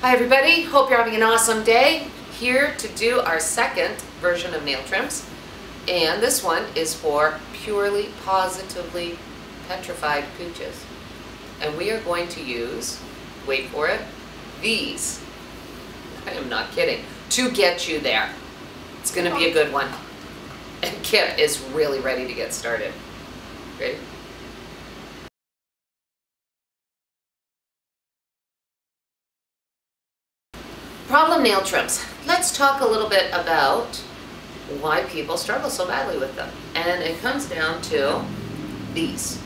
Hi everybody, hope you're having an awesome day. Here to do our second version of nail trims. And this one is for purely, positively petrified pooches. And we are going to use, wait for it, these. I am not kidding, to get you there. It's going to be a good one. And Kip is really ready to get started. Ready? Problem nail trims. Let's talk a little bit about why people struggle so badly with them. And it comes down to these.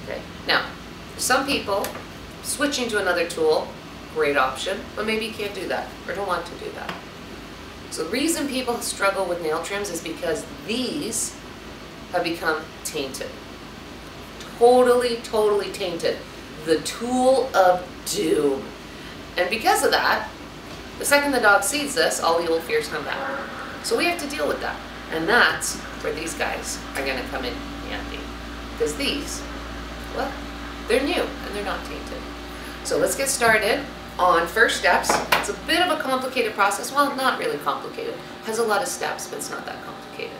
Okay. Now, some people, switching to another tool, great option, but maybe you can't do that or don't want to do that. So the reason people struggle with nail trims is because these have become tainted. Totally tainted. The tool of doom. And because of that, the second the dog sees this, all the old fears come back. So we have to deal with that. And that's where these guys are going to come in handy. Because these, well, they're new and they're not tainted. So let's get started on first steps. It's a bit of a complicated process. Well, not really complicated. It has a lot of steps, but it's not that complicated.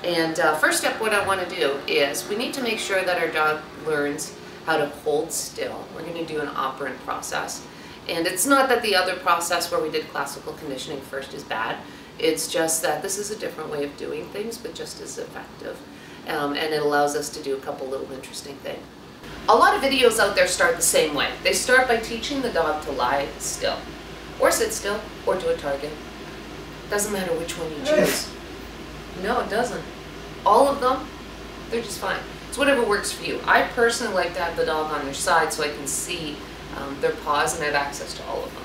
And first step, what I want to do is we need to make sure that our dog learns how to hold still. We're going to do an operant process. And it's not that the other process where we did classical conditioning first is bad. It's just that this is a different way of doing things, but just as effective. And it allows us to do a couple little interesting things. A lot of videos out there start the same way. They start by teaching the dog to lie still, or sit still, or do a target. Doesn't matter which one you choose. No, it doesn't. All of them, they're just fine. It's whatever works for you. I personally like to have the dog on their side so I can see their paws and have access to all of them.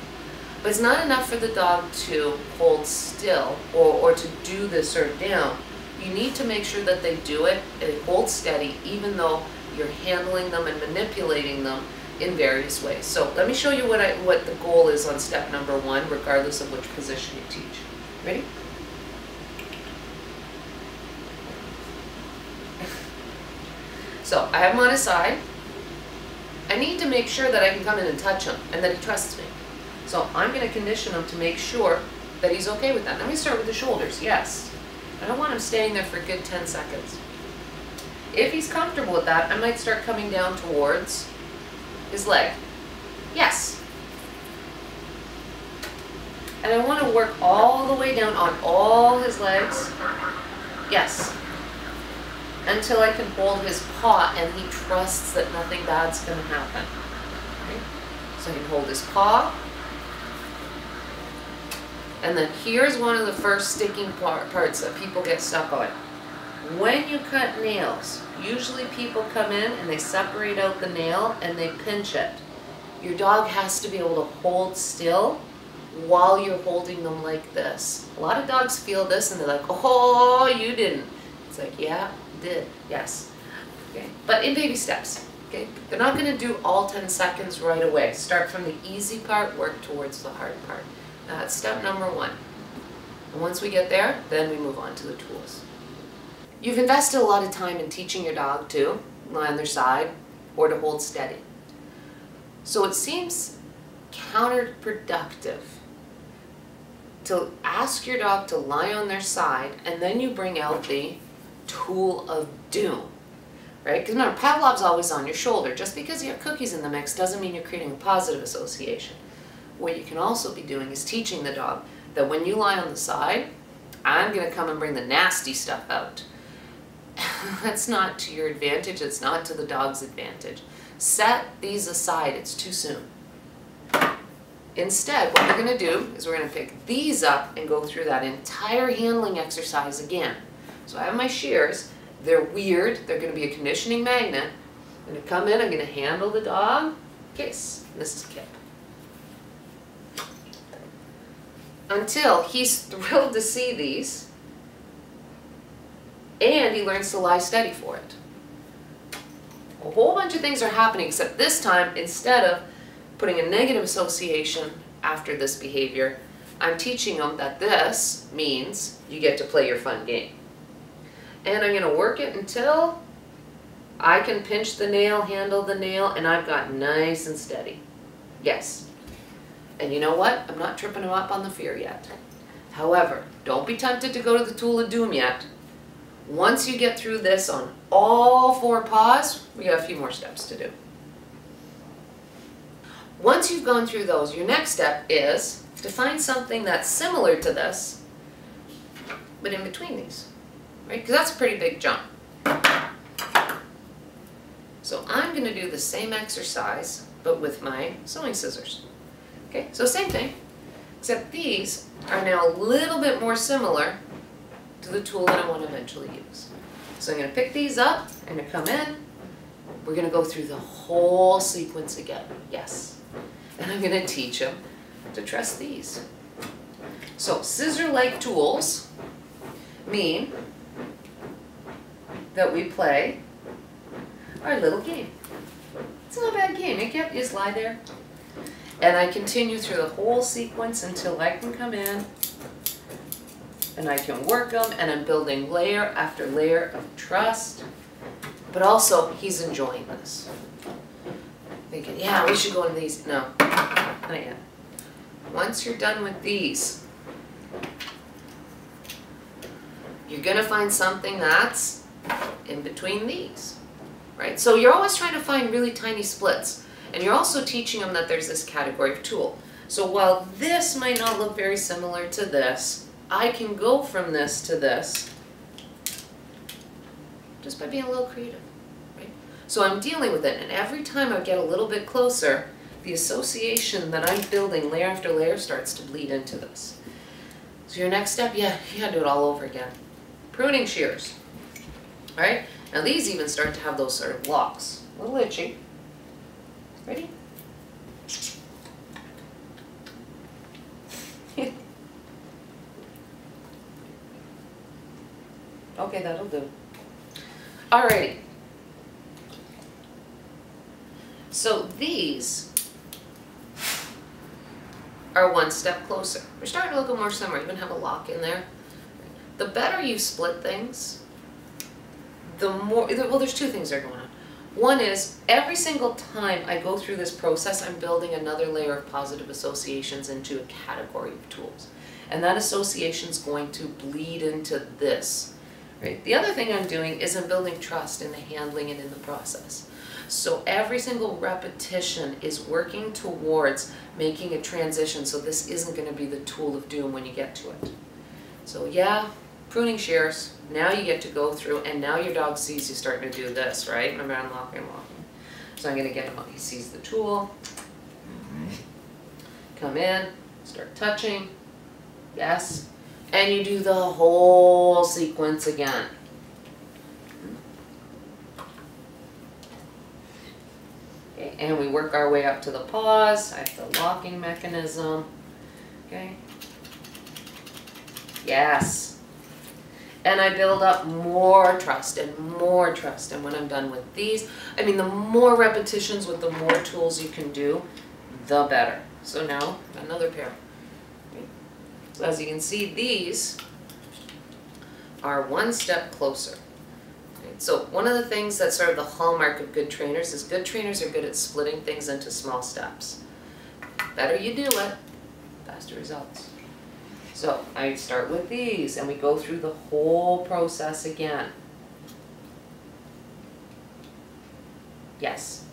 But it's not enough for the dog to hold still or to do this or down. You need to make sure that they do it and hold steady even though you're handling them and manipulating them in various ways. So let me show you what the goal is on step number one, regardless of which position you teach. Ready? So I have him on his side. I need to make sure that I can come in and touch him and that he trusts me. So I'm going to condition him to make sure that he's okay with that. Let me start with the shoulders. Yes. I don't want him staying there for a good 10 seconds. If he's comfortable with that, I might start coming down towards his leg. Yes. And I want to work all the way down on all his legs. Yes. Until I can hold his paw and he trusts that nothing bad's going to happen. Okay? So I can hold his paw. And then here's one of the first sticking parts that people get stuck on. When you cut nails, usually people come in and they separate out the nail and they pinch it. Your dog has to be able to hold still while you're holding them like this. A lot of dogs feel this and they're like, oh, you didn't. It's like, yeah, did, yes. Okay, but in baby steps. Okay, they're not going to do all 10 seconds right away. Start from the easy part, work towards the hard part. That's step number one. And once we get there, then we move on to the tools. You've invested a lot of time in teaching your dog to lie on their side or to hold steady. So it seems counterproductive to ask your dog to lie on their side and then you bring out the tool of doom, right? Because remember, Pavlov's always on your shoulder. Just because you have cookies in the mix doesn't mean you're creating a positive association. What you can also be doing is teaching the dog that when you lie on the side, I'm going to come and bring the nasty stuff out. That's not to your advantage. It's not to the dog's advantage. Set these aside. It's too soon. Instead, what we're going to do is we're going to pick these up and go through that entire handling exercise again. So I have my shears. They're weird. They're going to be a conditioning magnet. I'm going to come in. I'm going to handle the dog. Kiss. This is Kip. Until he's thrilled to see these and he learns to lie steady for it. A whole bunch of things are happening, except this time, instead of putting a negative association after this behavior, I'm teaching them that this means you get to play your fun game. And I'm going to work it until I can pinch the nail, handle the nail, and I've got nice and steady. Yes. And you know what? I'm not tripping him up on the fear yet. However, don't be tempted to go to the tool of doom yet. Once you get through this on all 4 paws, we got a few more steps to do. Once you've gone through those, your next step is to find something that's similar to this, but in between these, right? Because that's a pretty big jump. So I'm going to do the same exercise, but with my sewing scissors. Okay, so same thing, except these are now a little bit more similar to the tool that I want to eventually use. So I'm going to pick these up, I'm going to come in, we're going to go through the whole sequence again, yes. And I'm going to teach them to trust these. So scissor-like tools mean that we play our little game. It's not a bad game, you just lie there. And I continue through the whole sequence until I can come in and I can work them, and I'm building layer after layer of trust. But also, he's enjoying this. Thinking, yeah, we should go into these. No, not yet. Once you're done with these, you're going to find something that's in between these, right? So you're always trying to find really tiny splits. And you're also teaching them that there's this category of tool. So while this might not look very similar to this, I can go from this to this just by being a little creative, right? So I'm dealing with it, and every time I get a little bit closer, the association that I'm building layer after layer starts to bleed into this. So your next step, yeah, you gotta do it all over again. Pruning shears, all right? Now these even start to have those sort of locks. A little itchy. Ready? Okay, that'll do. Alrighty. So these are one step closer. We're starting to look more similar. Even have a lock in there. The better you split things, the more, well, there's 2 things that are going on. One is, every single time I go through this process, I'm building another layer of positive associations into a category of tools. And that association is going to bleed into this. Right? The other thing I'm doing is I'm building trust in the handling and in the process. So every single repetition is working towards making a transition, so this isn't going to be the tool of doom when you get to it. So yeah, pruning shears, now you get to go through, and now your dog sees you starting to do this, right? Remember, I'm locking. So I'm going to get him up. He sees the tool. Come in, start touching. Yes. And you do the whole sequence again. Okay, and we work our way up to the paws. I have the locking mechanism. Okay. Yes. And I build up more trust and more trust. And when I'm done with these, I mean, the more repetitions with the more tools you can do, the better. So now, another pair. So as you can see, these are one step closer. Right? So one of the things that's sort of the hallmark of good trainers is good trainers are good at splitting things into small steps. Better you do it, faster results. So I start with these, and we go through the whole process again. Yes.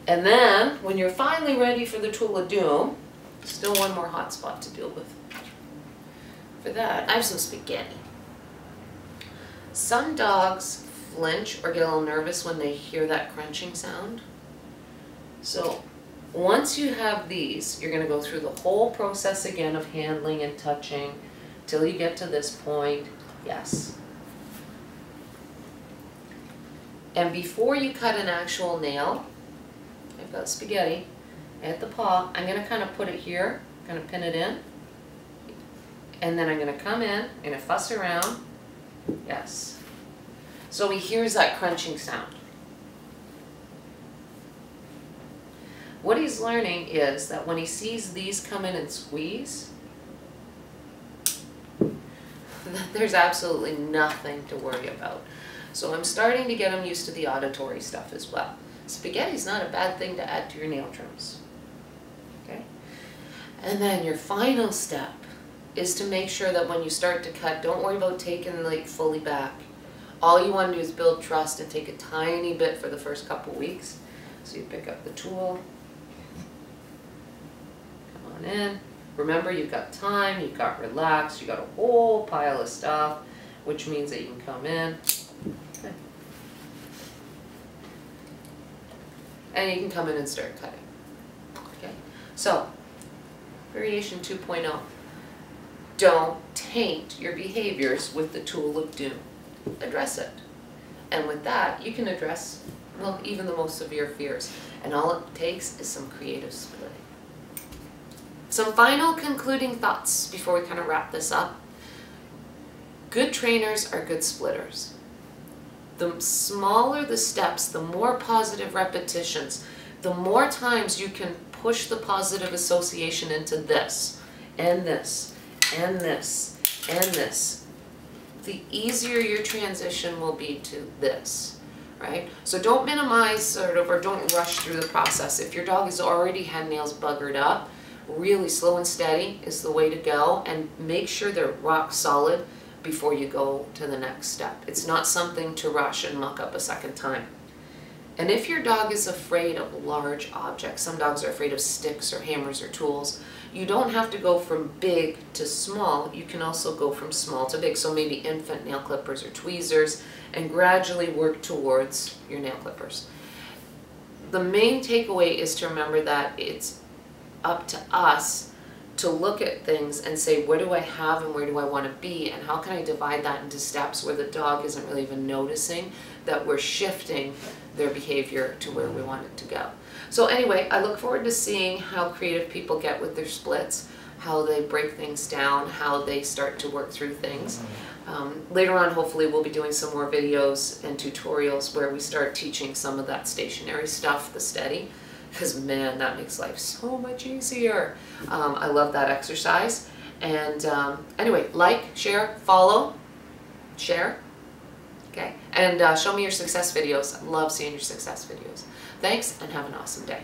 And then, when you're finally ready for the tool of doom, still one more hot spot to deal with. For that, I have some spaghetti. Some dogs flinch or get a little nervous when they hear that crunching sound. So, once you have these, you're going to go through the whole process again of handling and touching till you get to this point. Yes. And before you cut an actual nail, I've got spaghetti at the paw. I'm going to kind of put it here, kind of pin it in, and then I'm going to come in, I'm going to fuss around. Yes. So he hears that crunching sound. What he's learning is that when he sees these come in and squeeze, there's absolutely nothing to worry about. So I'm starting to get him used to the auditory stuff as well. Spaghetti's not a bad thing to add to your nail trims. Okay? And then your final step is to make sure that when you start to cut, don't worry about taking like fully back. All you want to do is build trust and take a tiny bit for the first couple weeks. So you pick up the tool, come on in. Remember, you've got time, you've got relax, you've got a whole pile of stuff, which means that you can come in. Okay. And you can come in and start cutting. Okay. So, variation 2.0. Don't taint your behaviors with the tool of doom. Address it. And with that, you can address, well, even the most severe fears. And all it takes is some creative splitting. Some final concluding thoughts before we kind of wrap this up. Good trainers are good splitters. The smaller the steps, the more positive repetitions, the more times you can push the positive association into this, and this, and this, and this, the easier your transition will be to this, right? So don't minimize or don't rush through the process. If your dog has already had nails buggered up, really slow and steady is the way to go, and make sure they're rock solid before you go to the next step. It's not something to rush and muck up a second time. And if your dog is afraid of large objects, some dogs are afraid of sticks or hammers or tools, you don't have to go from big to small. You can also go from small to big. So maybe infant nail clippers or tweezers, and gradually work towards your nail clippers. The main takeaway is to remember that it's up to us to look at things and say, where do I have and where do I want to be, and how can I divide that into steps where the dog isn't really even noticing that we're shifting their behavior to where we want it to go. So anyway, I look forward to seeing how creative people get with their splits, how they break things down, how they start to work through things. Later on, hopefully, we'll be doing some more videos and tutorials where we start teaching some of that stationary stuff, the steady, because man, that makes life so much easier. I love that exercise. And anyway, like, share, follow, share, okay? And show me your success videos. I love seeing your success videos. Thanks, and have an awesome day.